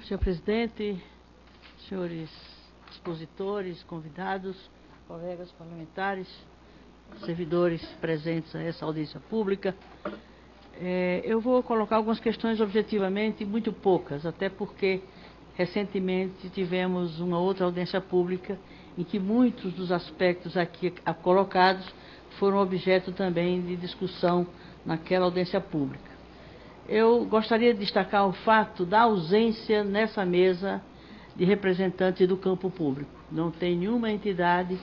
senhor presidente, senhores expositores, convidados, colegas parlamentares, servidores presentes a essa audiência pública. Eu vou colocar algumas questões objetivamente, muito poucas, até porque recentemente tivemos uma outra audiência pública em que muitos dos aspectos aqui colocados foram objeto também de discussão naquela audiência pública. Eu gostaria de destacar o fato da ausência nessa mesa de representantes do campo público. Não tem nenhuma entidade,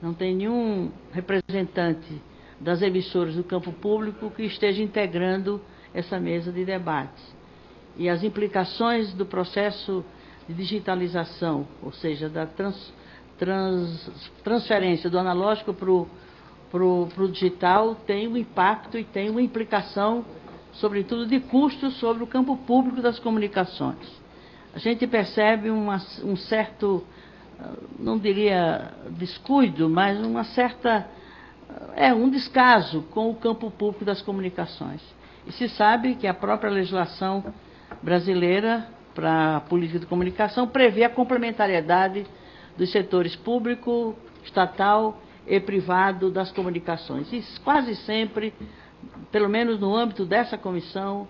não tem nenhum representante das emissoras do campo público que esteja integrando essa mesa de debates. E as implicações do processo de digitalização, ou seja, da transferência do analógico para o digital, tem um impacto e tem uma implicação, sobretudo de custos, sobre o campo público das comunicações. A gente percebe um certo, não diria descuido, mas um descaso com o campo público das comunicações. E se sabe que a própria legislação brasileira para a política de comunicação prevê a complementariedade dos setores público, estatal e privado das comunicações. E quase sempre, pelo menos no âmbito dessa comissão,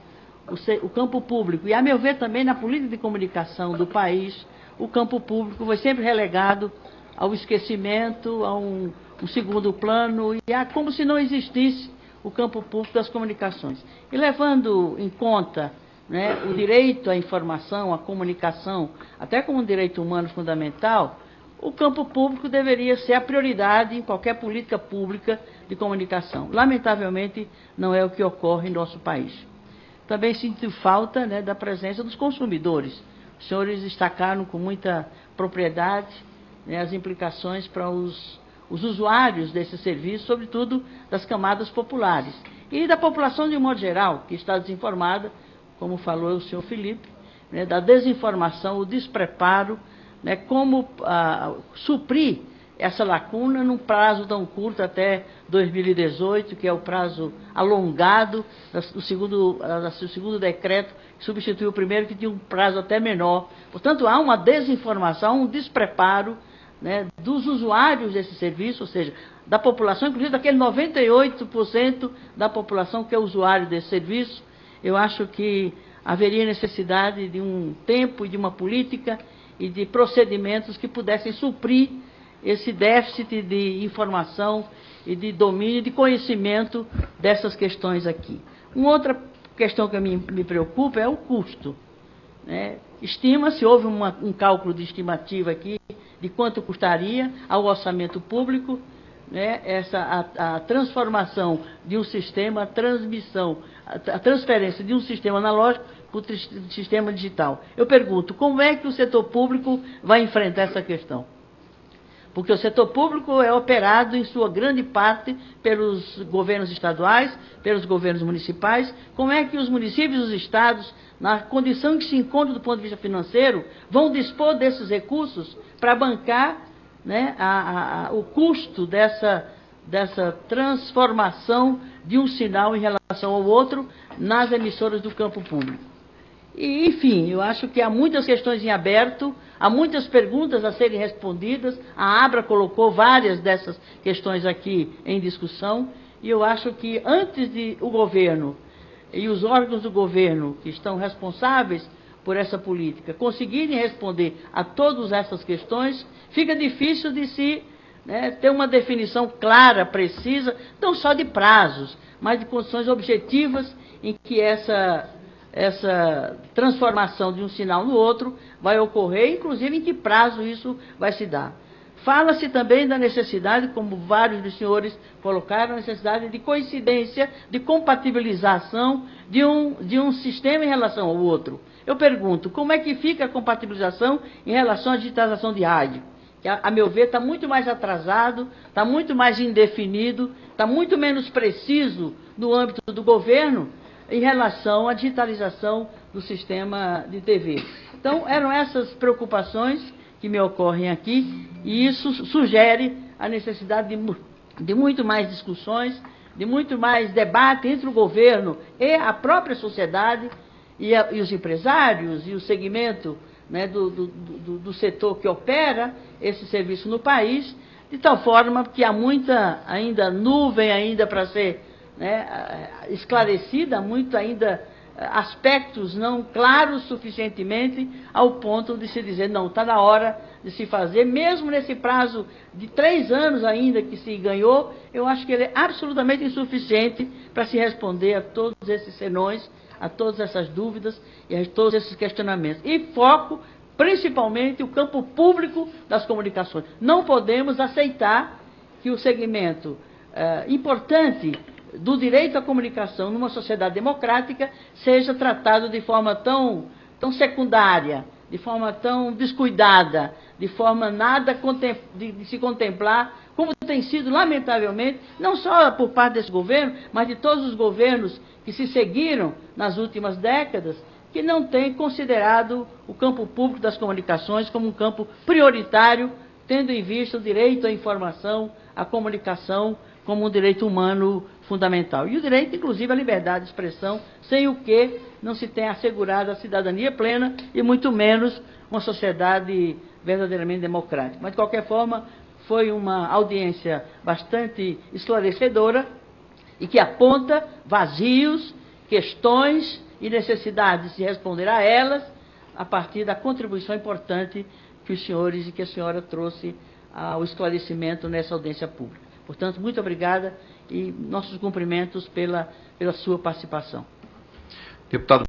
o campo público, e a meu ver também na política de comunicação do país, o campo público foi sempre relegado ao esquecimento, a um segundo plano, e como se não existisse o campo público das comunicações. E levando em conta, né, o direito à informação, à comunicação, até como um direito humano fundamental, o campo público deveria ser a prioridade em qualquer política pública de comunicação. Lamentavelmente, não é o que ocorre em nosso país. Também sinto falta, né, da presença dos consumidores. Os senhores destacaram com muita propriedade, né, as implicações para os usuários desse serviço, sobretudo das camadas populares. E da população de um modo geral, que está desinformada, como falou o senhor Felipe, né, da desinformação, o despreparo, né, como suprir essa lacuna num prazo tão curto, até 2018, que é o prazo alongado do segundo decreto, que substituiu o primeiro, que tinha um prazo até menor. Portanto, há uma desinformação, um despreparo, né, dos usuários desse serviço, ou seja, da população, inclusive daquele 98% da população que é usuário desse serviço. Eu acho que haveria necessidade de um tempo e de uma política e de procedimentos que pudessem suprir esse déficit de informação e de domínio, de conhecimento dessas questões aqui. Uma outra questão que me preocupa é o custo, né? Estima-se, houve um cálculo de estimativa aqui de quanto custaria ao orçamento público, né, a transformação de um sistema, a transferência de um sistema analógico para o sistema digital. Eu pergunto, como é que o setor público vai enfrentar essa questão? Porque o setor público é operado, em sua grande parte, pelos governos estaduais, pelos governos municipais. Como é que os municípios e os estados, na condição em que se encontram do ponto de vista financeiro, vão dispor desses recursos para bancar, né, o custo dessa transformação de um sinal em relação ao outro nas emissoras do campo público? E, enfim, eu acho que há muitas questões em aberto, há muitas perguntas a serem respondidas. A ABRA colocou várias dessas questões aqui em discussão, e eu acho que antes de o governo e os órgãos do governo que estão responsáveis por essa política conseguirem responder a todas essas questões, fica difícil de se, né, ter uma definição clara, precisa, não só de prazos, mas de condições objetivas em que essa transformação de um sinal no outro vai ocorrer, inclusive em que prazo isso vai se dar. Fala-se também da necessidade, como vários dos senhores colocaram, a necessidade de coincidência, de compatibilização de um sistema em relação ao outro. Eu pergunto, como é que fica a compatibilização em relação à digitalização de rádio? Que, a meu ver, está muito mais atrasado, está muito mais indefinido, está muito menos preciso no âmbito do governo em relação à digitalização do sistema de TV. Então, eram essas preocupações que me ocorrem aqui, e isso sugere a necessidade de muito mais discussões, de muito mais debate entre o governo e a própria sociedade, e os empresários e o segmento, né, do setor que opera esse serviço no país, de tal forma que há muita ainda nuvem ainda para ser, né, esclarecida, muito ainda aspectos não claros suficientemente ao ponto de se dizer, não, está na hora de se fazer, mesmo nesse prazo de 3 anos ainda que se ganhou, eu acho que ele é absolutamente insuficiente para se responder a todos esses senões, a todas essas dúvidas e a todos esses questionamentos. E foco principalmente o campo público das comunicações. Não podemos aceitar que o segmento importante do direito à comunicação numa sociedade democrática seja tratado de forma tão secundária, de forma tão descuidada, de forma nada de se contemplar, como tem sido, lamentavelmente, não só por parte desse governo, mas de todos os governos que se seguiram nas últimas décadas, que não têm considerado o campo público das comunicações como um campo prioritário, tendo em vista o direito à informação, à comunicação, como um direito humano fundamental. E o direito, inclusive, à liberdade de expressão, sem o que não se tem assegurado a cidadania plena e muito menos uma sociedade verdadeiramente democrática. Mas, de qualquer forma, foi uma audiência bastante esclarecedora e que aponta vazios, questões e necessidades de responder a elas a partir da contribuição importante que os senhores e que a senhora trouxe ao esclarecimento nessa audiência pública. Portanto, muito obrigada e nossos cumprimentos pela sua participação. Deputado